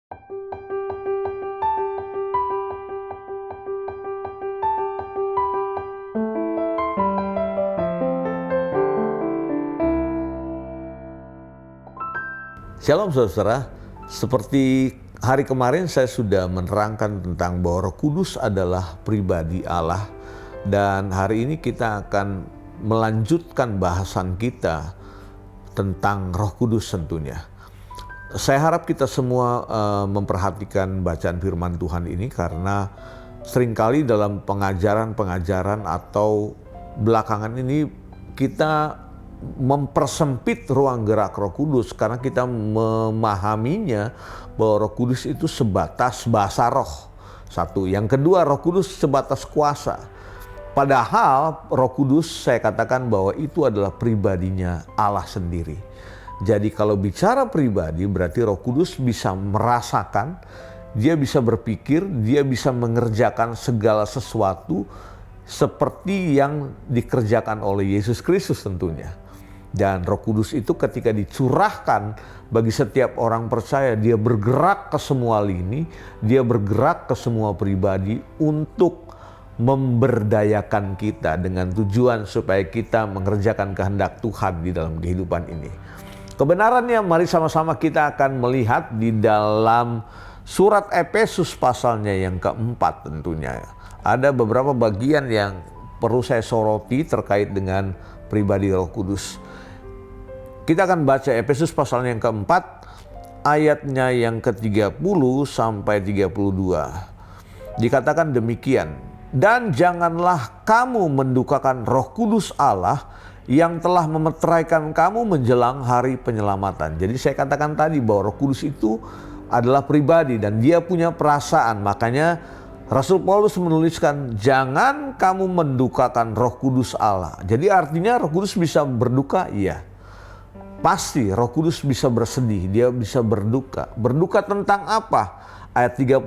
Shalom saudara, seperti hari kemarin saya sudah menerangkan tentang bahwa Roh Kudus adalah pribadi Allah, dan hari ini kita akan melanjutkan bahasan kita tentang Roh Kudus tentunya. Saya harap kita semua memperhatikan bacaan firman Tuhan ini, karena seringkali dalam pengajaran-pengajaran atau belakangan ini kita mempersempit ruang gerak Roh Kudus karena kita memahaminya bahwa Roh Kudus itu sebatas bahasa roh. Satu, yang kedua, Roh Kudus sebatas kuasa. Padahal Roh Kudus saya katakan bahwa itu adalah pribadinya Allah sendiri. Jadi kalau bicara pribadi berarti Roh Kudus bisa merasakan, dia bisa berpikir, dia bisa mengerjakan segala sesuatu seperti yang dikerjakan oleh Yesus Kristus tentunya. Dan Roh Kudus itu ketika dicurahkan bagi setiap orang percaya, dia bergerak ke semua lini, dia bergerak ke semua pribadi untuk memberdayakan kita dengan tujuan supaya kita mengerjakan kehendak Tuhan di dalam kehidupan ini. Kebenarannya mari sama-sama kita akan melihat di dalam surat Efesus pasalnya yang keempat tentunya. Ada beberapa bagian yang perlu saya soroti terkait dengan pribadi Roh Kudus. Kita akan baca Efesus pasal yang keempat, ayatnya yang ke-30 sampai 32. Dikatakan demikian, dan janganlah kamu mendukakan Roh Kudus Allah yang telah memeteraikan kamu menjelang hari penyelamatan. Jadi saya katakan tadi bahwa Roh Kudus itu adalah pribadi dan dia punya perasaan. Makanya Rasul Paulus menuliskan, jangan kamu mendukakan Roh Kudus Allah. Jadi artinya Roh Kudus bisa berduka, iya. Pasti Roh Kudus bisa bersedih, dia bisa berduka. Berduka tentang apa? Ayat 31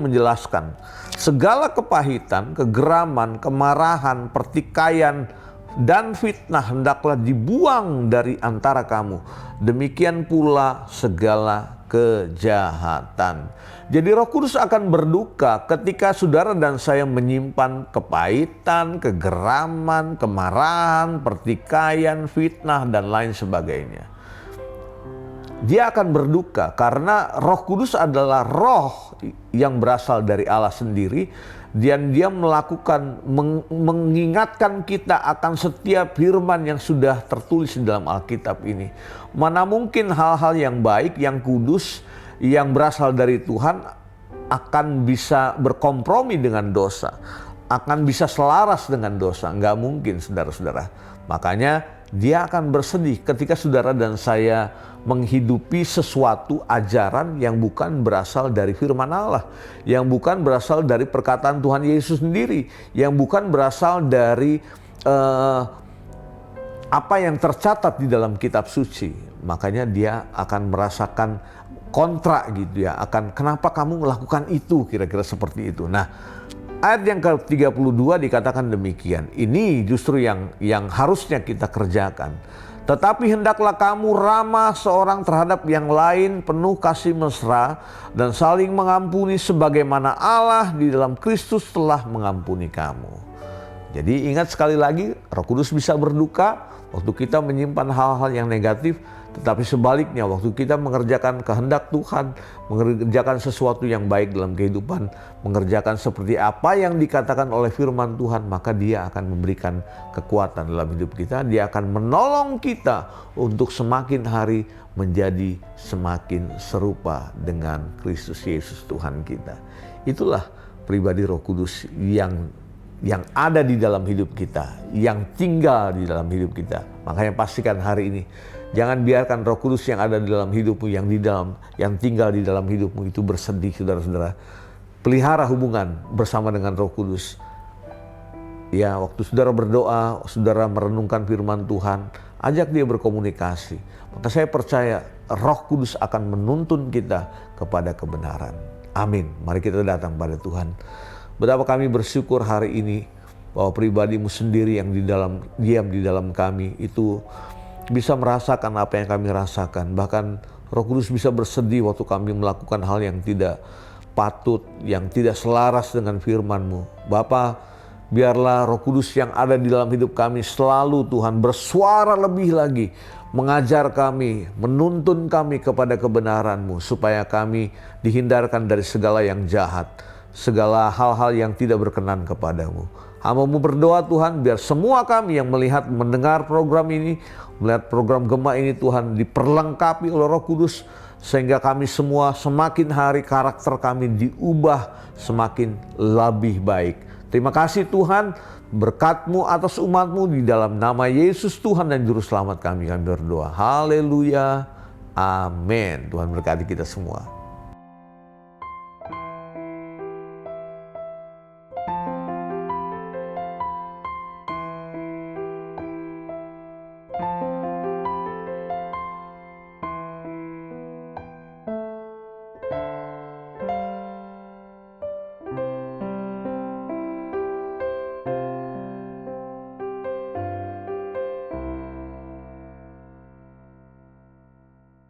menjelaskan, segala kepahitan, kegeraman, kemarahan, pertikaian, dan fitnah hendaklah dibuang dari antara kamu. Demikian pula segala kejahatan. Jadi Roh Kudus akan berduka ketika saudara dan saya menyimpan kepahitan, kegeraman, kemarahan, pertikaian, fitnah, dan lain sebagainya. Dia akan berduka karena Roh Kudus adalah roh yang berasal dari Allah sendiri, dan dia melakukan, mengingatkan kita akan setiap firman yang sudah tertulis di dalam Alkitab ini. Mana mungkin hal-hal yang baik, yang kudus, yang berasal dari Tuhan akan bisa berkompromi dengan dosa, akan bisa selaras dengan dosa. Nggak mungkin, saudara-saudara. Makanya dia akan bersedih ketika saudara dan saya menghidupi sesuatu ajaran yang bukan berasal dari firman Allah, yang bukan berasal dari perkataan Tuhan Yesus sendiri, yang bukan berasal dari apa yang tercatat di dalam kitab suci. Makanya dia akan merasakan kontra gitu ya, akan kenapa kamu melakukan itu, kira-kira seperti itu. Nah, ayat yang ke-32 dikatakan demikian. Ini justru yang harusnya kita kerjakan. Tetapi hendaklah kamu ramah seorang terhadap yang lain, penuh kasih mesra, dan saling mengampuni sebagaimana Allah di dalam Kristus telah mengampuni kamu. Jadi ingat sekali lagi, Roh Kudus bisa berduka waktu kita menyimpan hal-hal yang negatif. Tetapi sebaliknya, waktu kita mengerjakan kehendak Tuhan, mengerjakan sesuatu yang baik dalam kehidupan, mengerjakan seperti apa yang dikatakan oleh firman Tuhan, maka dia akan memberikan kekuatan dalam hidup kita. Dia akan menolong kita untuk semakin hari menjadi semakin serupa dengan Kristus Yesus Tuhan kita. Itulah pribadi Roh Kudus yang ada di dalam hidup kita, yang tinggal di dalam hidup kita. Makanya pastikan hari ini, jangan biarkan Roh Kudus yang ada di dalam hidupmu, yang tinggal di dalam hidupmu itu bersedih, saudara-saudara. Pelihara hubungan bersama dengan Roh Kudus. Ya, waktu saudara berdoa, saudara merenungkan firman Tuhan, ajak dia berkomunikasi. Maka saya percaya Roh Kudus akan menuntun kita kepada kebenaran. Amin. Mari kita datang pada Tuhan. Betapa kami bersyukur hari ini bahwa pribadimu sendiri yang diam di dalam kami itu bisa merasakan apa yang kami rasakan. Bahkan Roh Kudus bisa bersedih waktu kami melakukan hal yang tidak patut, yang tidak selaras dengan firman-Mu. Bapa, biarlah Roh Kudus yang ada di dalam hidup kami selalu Tuhan bersuara lebih lagi, mengajar kami, menuntun kami kepada kebenaran-Mu, supaya kami dihindarkan dari segala yang jahat, segala hal-hal yang tidak berkenan kepadamu. Hamba-Mu berdoa Tuhan, biar semua kami yang melihat, mendengar program ini, melihat program Gema ini Tuhan, diperlengkapi oleh Roh Kudus, sehingga kami semua semakin hari karakter kami diubah semakin lebih baik. Terima kasih Tuhan, berkat-Mu atas umat-Mu, di dalam nama Yesus Tuhan dan Juru Selamat kami berdoa. Haleluya, amin. Tuhan berkati kita semua.